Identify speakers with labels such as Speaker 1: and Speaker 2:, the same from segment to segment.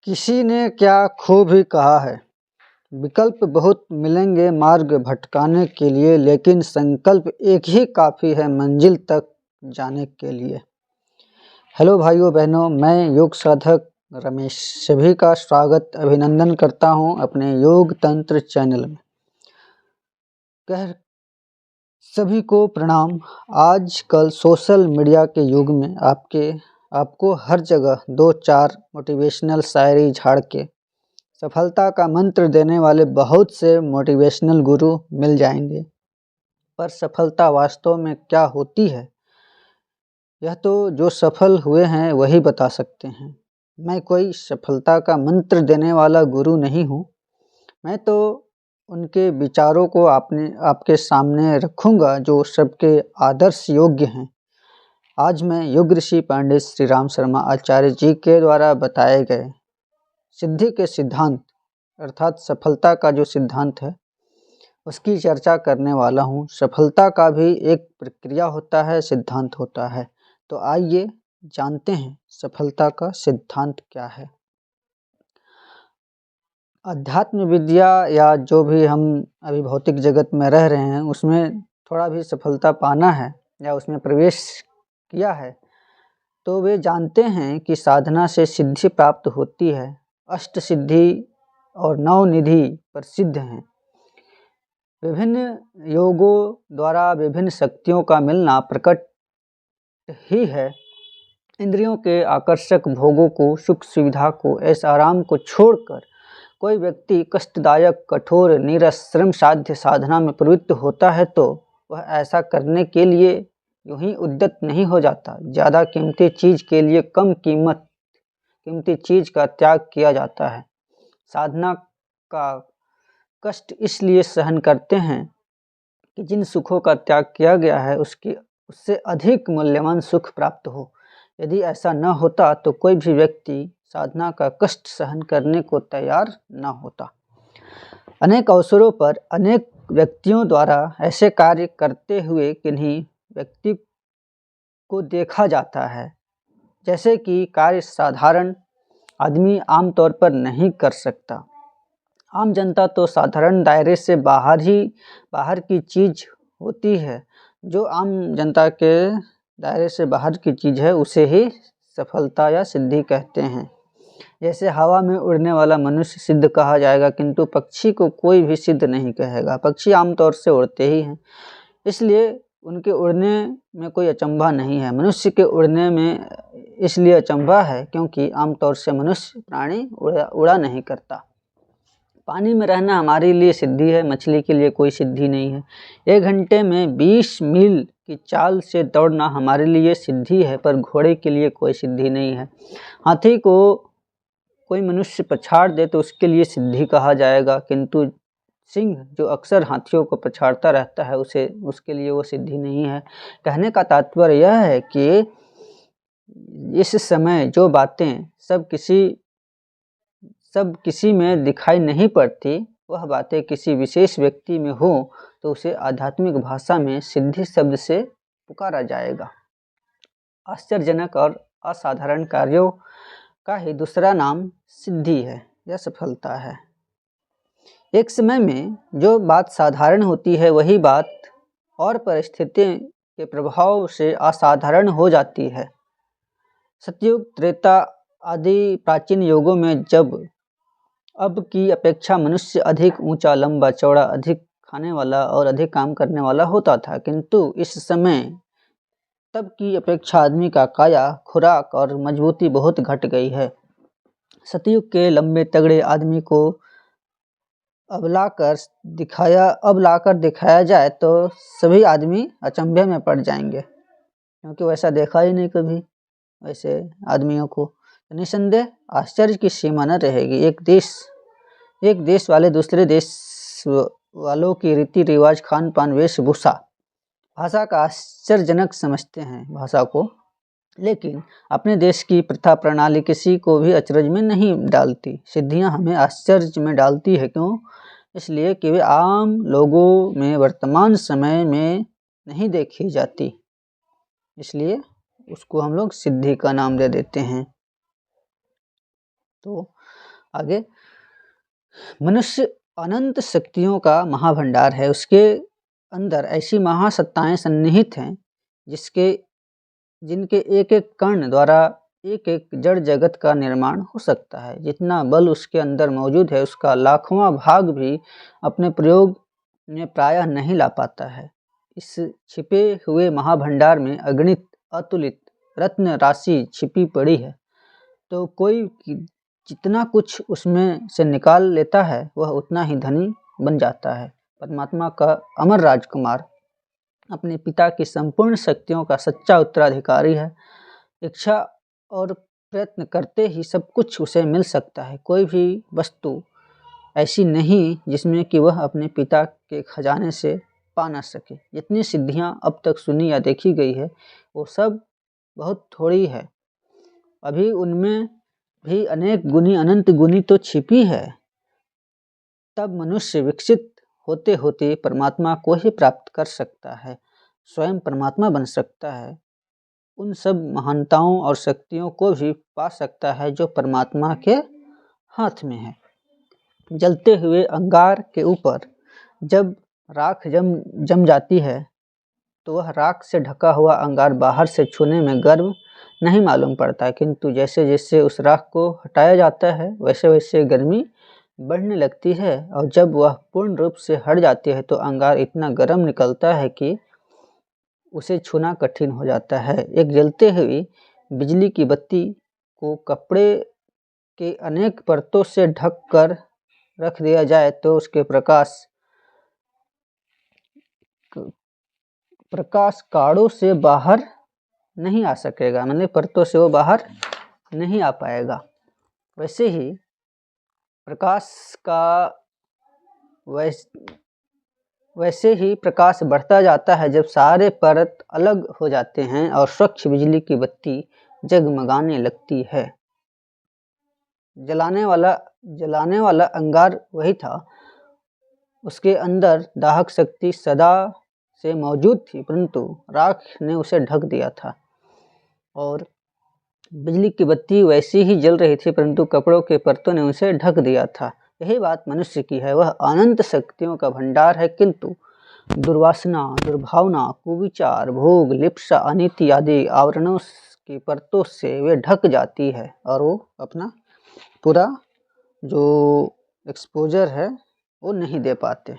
Speaker 1: किसी ने क्या खूब ही कहा है, विकल्प बहुत मिलेंगे मार्ग भटकाने के लिए, लेकिन संकल्प एक ही काफ़ी है मंजिल तक जाने के लिए। हेलो भाइयों बहनों, मैं योग साधक रमेश सभी का स्वागत अभिनंदन करता हूं अपने योग तंत्र चैनल में। सभी को प्रणाम। आजकल सोशल मीडिया के युग में आपको हर जगह 2-4 मोटिवेशनल शायरी झाड़ के सफलता का मंत्र देने वाले बहुत से मोटिवेशनल गुरु मिल जाएंगे, पर सफलता वास्तव में क्या होती है यह तो जो सफल हुए हैं वही बता सकते हैं। मैं कोई सफलता का मंत्र देने वाला गुरु नहीं हूँ। मैं तो उनके विचारों को आपके सामने रखूँगा जो सबके आदर्श योग्य हैं। आज मैं योग ऋषि पंडित श्री राम शर्मा आचार्य जी के द्वारा बताए गए सिद्धि के सिद्धांत अर्थात सफलता का जो सिद्धांत है उसकी चर्चा करने वाला हूँ। सफलता का भी एक प्रक्रिया होता है, सिद्धांत होता है। तो आइए जानते हैं सफलता का सिद्धांत क्या है। अध्यात्म विद्या या जो भी हम अभी भौतिक जगत में रह रहे हैं उसमें थोड़ा भी सफलता पाना है या उसमें प्रवेश किया है तो वे जानते हैं कि साधना से सिद्धि प्राप्त होती है। अष्ट सिद्धि और नौ निधि प्रसिद्ध हैं। विभिन्न योगों द्वारा विभिन्न शक्तियों का मिलना प्रकट ही है। इंद्रियों के आकर्षक भोगों को, सुख सुविधा को, ऐश आराम को छोड़कर कोई व्यक्ति कष्टदायक, कठोर, नीरस, श्रम साध्य साधना में प्रवृत्त होता है तो वह ऐसा करने के लिए यूं ही उद्यत नहीं हो जाता। ज़्यादा कीमती चीज़ के लिए कम कीमती चीज़ का त्याग किया जाता है। साधना का कष्ट इसलिए सहन करते हैं कि जिन सुखों का त्याग किया गया है उससे अधिक मूल्यवान सुख प्राप्त हो। यदि ऐसा न होता तो कोई भी व्यक्ति साधना का कष्ट सहन करने को तैयार न होता। अनेक अवसरों पर अनेक व्यक्तियों द्वारा ऐसे कार्य करते हुए किन्हीं व्यक्ति को देखा जाता है जैसे कि कार्य साधारण आदमी आमतौर पर नहीं कर सकता। आम जनता तो साधारण दायरे से बाहर की चीज़ होती है। जो आम जनता के दायरे से बाहर की चीज़ है उसे ही सफलता या सिद्धि कहते हैं। जैसे हवा में उड़ने वाला मनुष्य सिद्ध कहा जाएगा, किंतु पक्षी को कोई भी सिद्ध नहीं कहेगा। पक्षी आमतौर से उड़ते ही हैं, इसलिए उनके उड़ने में कोई अचंभा नहीं है। मनुष्य के उड़ने में इसलिए अचंभा है क्योंकि आमतौर से मनुष्य प्राणी उड़ा नहीं करता। पानी में रहना हमारे लिए सिद्धि है, मछली के लिए कोई सिद्धि नहीं है। 1 घंटे में 20 मील की चाल से दौड़ना हमारे लिए सिद्धि है, पर घोड़े के लिए कोई सिद्धि नहीं है। हाथी को कोई मनुष्य पछाड़ दे तो उसके लिए सिद्धि कहा जाएगा, किंतु सिंह जो अक्सर हाथियों को पछाड़ता रहता है उसके लिए वो सिद्धि नहीं है। कहने का तात्पर्य यह है कि इस समय जो बातें सब किसी में दिखाई नहीं पड़ती, वह बातें किसी विशेष व्यक्ति में हो तो उसे आध्यात्मिक भाषा में सिद्धि शब्द से पुकारा जाएगा। आश्चर्यजनक और असाधारण कार्यों का ही दूसरा नाम सिद्धि है या सफलता है। एक समय में जो बात साधारण होती है वही बात और परिस्थिति के प्रभाव से असाधारण हो जाती है। सतयुग, त्रेता आदि प्राचीन युगों में जब अब की अपेक्षा मनुष्य अधिक ऊंचा, लंबा, चौड़ा, अधिक खाने वाला और अधिक काम करने वाला होता था, किंतु इस समय तब की अपेक्षा आदमी का काया, खुराक और मजबूती बहुत घट गई है। सतयुग के लंबे तगड़े आदमी को अब लाकर दिखाया जाए तो सभी आदमी अचंभे में पड़ जाएंगे, क्योंकि वैसा देखा ही नहीं कभी वैसे आदमियों को। निसंदेह आश्चर्य की सीमा न रहेगी। एक देश वाले दूसरे देश वालों की रीति रिवाज, खान पान, वेशभूषा, भाषा का आश्चर्यजनक समझते हैं भाषा को, लेकिन अपने देश की प्रथा प्रणाली किसी को भी अचरज में नहीं डालती। सिद्धियां हमें आश्चर्य में डालती है। क्यों? इसलिए कि वे आम लोगों में वर्तमान समय में नहीं देखी जाती, इसलिए उसको हम लोग सिद्धि का नाम दे देते हैं। तो आगे, मनुष्य अनंत शक्तियों का महाभंडार है। उसके अंदर ऐसी महासत्ताएं सन्निहित हैं जिनके एक एक कण द्वारा एक एक जड़ जगत का निर्माण हो सकता है। जितना बल उसके अंदर मौजूद है उसका लाखवां भाग भी अपने प्रयोग में प्रायः नहीं ला पाता है। इस छिपे हुए महाभंडार में अगणित अतुलित रत्न राशि छिपी पड़ी है। तो कोई जितना कुछ उसमें से निकाल लेता है वह उतना ही धनी बन जाता है। परमात्मा का अमर राजकुमार अपने पिता की संपूर्ण शक्तियों का सच्चा उत्तराधिकारी है। इच्छा और प्रयत्न करते ही सब कुछ उसे मिल सकता है। कोई भी वस्तु ऐसी नहीं जिसमें कि वह अपने पिता के खजाने से पा ना सके। जितनी सिद्धियां अब तक सुनी या देखी गई है वो सब बहुत थोड़ी है। अभी उनमें भी अनेक गुनी अनंत गुनी तो छिपी है। तब मनुष्य विकसित होते होते परमात्मा को ही प्राप्त कर सकता है, स्वयं परमात्मा बन सकता है। उन सब महानताओं और शक्तियों को भी पा सकता है जो परमात्मा के हाथ में है। जलते हुए अंगार के ऊपर जब राख जम जाती है तो वह राख से ढका हुआ अंगार बाहर से छूने में गर्म नहीं मालूम पड़ता है, किंतु जैसे जैसे उस राख को हटाया जाता है वैसे वैसे गर्मी बढ़ने लगती है और जब वह पूर्ण रूप से हट जाती है तो अंगार इतना गर्म निकलता है कि उसे छूना कठिन हो जाता है। एक जलते हुई बिजली की बत्ती को कपड़े के अनेक परतों से ढक कर रख दिया जाए तो उसके प्रकाश काड़ों से बाहर नहीं आ सकेगा, मतलब परतों से वो बाहर नहीं आ पाएगा। वैसे ही प्रकाश बढ़ता जाता है जब सारे परत अलग हो जाते हैं और स्वच्छ बिजली की बत्ती जगमगाने लगती है। जलाने वाला अंगार वही था। उसके अंदर दाहक शक्ति सदा से मौजूद थी, परंतु राख ने उसे ढक दिया था। और बिजली की बत्ती वैसी ही जल रही थी, परंतु कपड़ों के परतों ने उसे ढक दिया था। यही बात मनुष्य की है। वह अनंत शक्तियों का भंडार है, किंतु दुर्वासना, दुर्भावना, कुविचार, भोग, लिप्सा, अनीति आदि आवरणों की परतों से वे ढक जाती है और वो अपना पूरा जो एक्सपोजर है वो नहीं दे पाते,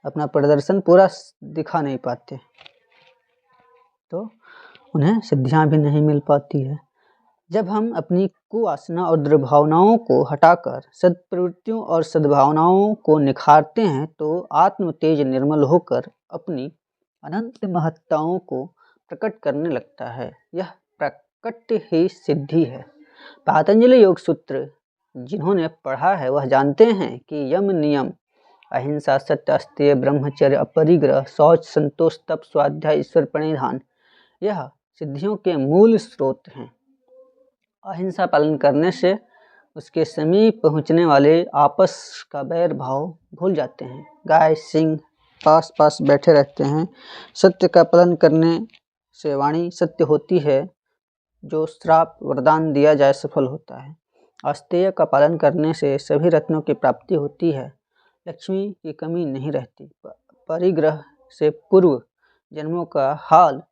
Speaker 1: अपना प्रदर्शन पूरा दिखा नहीं पाते, तो उन्हें सिद्धियां भी नहीं मिल पाती है। जब हम अपनी कुवासना और दुर्भावनाओं को हटाकर सद्प्रवृत्तियों और सद्भावनाओं को निखारते हैं तो आत्म तेज निर्मल होकर अपनी अनंत महत्ताओं को प्रकट करने लगता है। यह प्रकट ही सिद्धि है। पतंजलि योग सूत्र जिन्होंने पढ़ा है वह जानते हैं कि यम नियम, अहिंसा, सत्य, अस्तेय, ब्रह्मचर्य, अपरिग्रह, शौच, संतोष, तप, स्वाध्याय, ईश्वर प्रणिधान यह सिद्धियों के मूल स्रोत हैं। अहिंसा पालन करने से उसके समीप पहुंचने वाले आपस का बैर भाव भूल जाते हैं। गाय सिंह पास पास बैठे रहते हैं। सत्य का पालन करने से वाणी सत्य होती है, जो श्राप वरदान दिया जाए सफल होता है। अस्तेय का पालन करने से सभी रत्नों की प्राप्ति होती है, लक्ष्मी की कमी नहीं रहती। परिग्रह से पूर्व जन्मों का हाल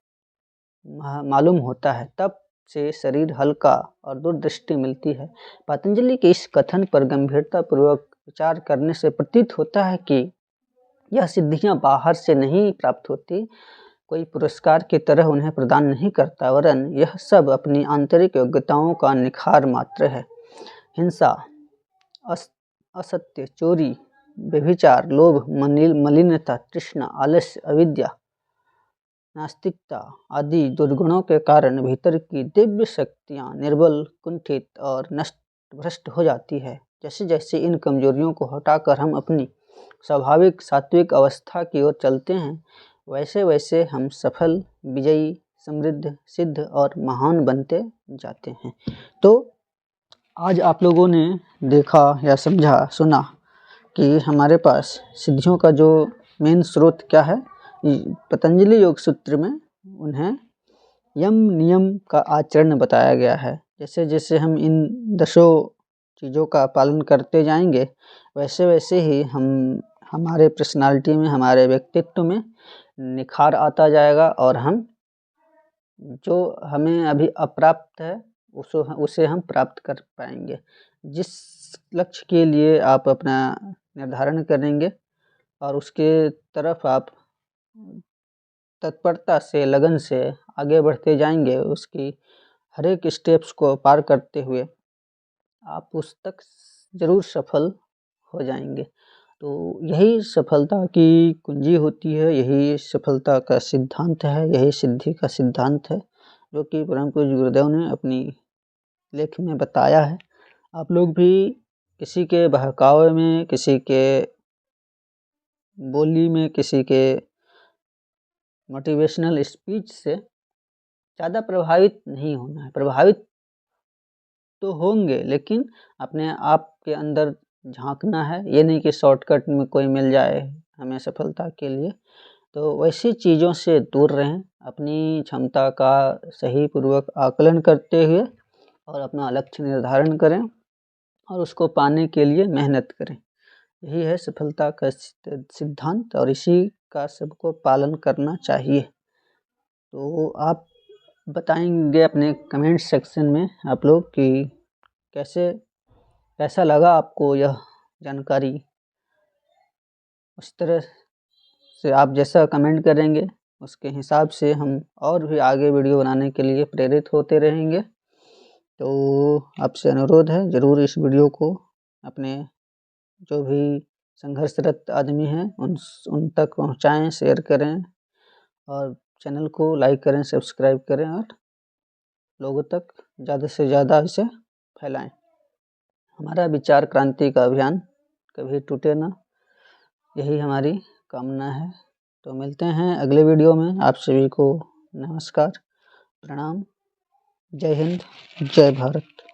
Speaker 1: मालूम होता है, तब से शरीर हल्का और दूरदृष्टि मिलती है। पतंजलि के इस कथन पर गंभीरता पूर्वक विचार करने से प्रतीत होता है कि यह सिद्धियां बाहर से नहीं प्राप्त होती, कोई पुरस्कार की तरह उन्हें प्रदान नहीं करता, वरन यह सब अपनी आंतरिक योग्यताओं का निखार मात्र है। हिंसा, असत्य, चोरी, व्यभिचार, लोभ, मलिनता, तृष्णा, आलस्य, अविद्या, नास्तिकता आदि दुर्गुणों के कारण भीतर की दिव्य शक्तियाँ निर्बल, कुंठित और नष्ट भ्रष्ट हो जाती है। जैसे जैसे इन कमजोरियों को हटाकर हम अपनी स्वाभाविक सात्विक अवस्था की ओर चलते हैं, वैसे वैसे हम सफल, विजयी, समृद्ध, सिद्ध और महान बनते जाते हैं। तो आज आप लोगों ने देखा या समझा, सुना कि हमारे पास सिद्धियों का जो मेन स्रोत क्या है। पतंजलि योग सूत्र में उन्हें यम नियम का आचरण बताया गया है। जैसे जैसे हम इन 10 चीज़ों का पालन करते जाएंगे, वैसे वैसे ही हमारे पर्सनालिटी में, हमारे व्यक्तित्व में निखार आता जाएगा और हम जो हमें अभी अप्राप्त है उसे हम प्राप्त कर पाएंगे। जिस लक्ष्य के लिए आप अपना निर्धारण करेंगे और उसके तरफ आप तत्परता से, लगन से आगे बढ़ते जाएंगे, उसकी हर एक स्टेप्स को पार करते हुए आप उस तक ज़रूर सफल हो जाएंगे। तो यही सफलता की कुंजी होती है, यही सफलता का सिद्धांत है, यही सिद्धि का सिद्धांत है, जो कि परम पूज्य गुरुदेव ने अपनी लेख में बताया है। आप लोग भी किसी के बहकावे में, किसी के बोली में, किसी के मोटिवेशनल स्पीच से ज़्यादा प्रभावित नहीं होना है। प्रभावित तो होंगे, लेकिन अपने आप के अंदर झांकना है। ये नहीं कि शॉर्टकट में कोई मिल जाए हमें सफलता के लिए। तो वैसी चीज़ों से दूर रहें, अपनी क्षमता का सही पूर्वक आकलन करते हुए और अपना लक्ष्य निर्धारण करें और उसको पाने के लिए मेहनत करें। यही है सफलता का सिद्धांत और इसी का सबको पालन करना चाहिए। तो आप बताएंगे अपने कमेंट सेक्शन में आप लोग कि कैसा लगा आपको यह जानकारी। उस तरह से आप जैसा कमेंट करेंगे उसके हिसाब से हम और भी आगे वीडियो बनाने के लिए प्रेरित होते रहेंगे। तो आपसे अनुरोध है, ज़रूर इस वीडियो को अपने जो भी संघर्षरत आदमी हैं उन तक पहुंचाएं, शेयर करें और चैनल को लाइक करें, सब्सक्राइब करें और लोगों तक ज़्यादा से ज़्यादा इसे फैलाएं। हमारा विचार क्रांति का अभियान कभी टूटे ना, यही हमारी कामना है। तो मिलते हैं अगले वीडियो में। आप सभी को नमस्कार, प्रणाम, जय हिंद, जय भारत।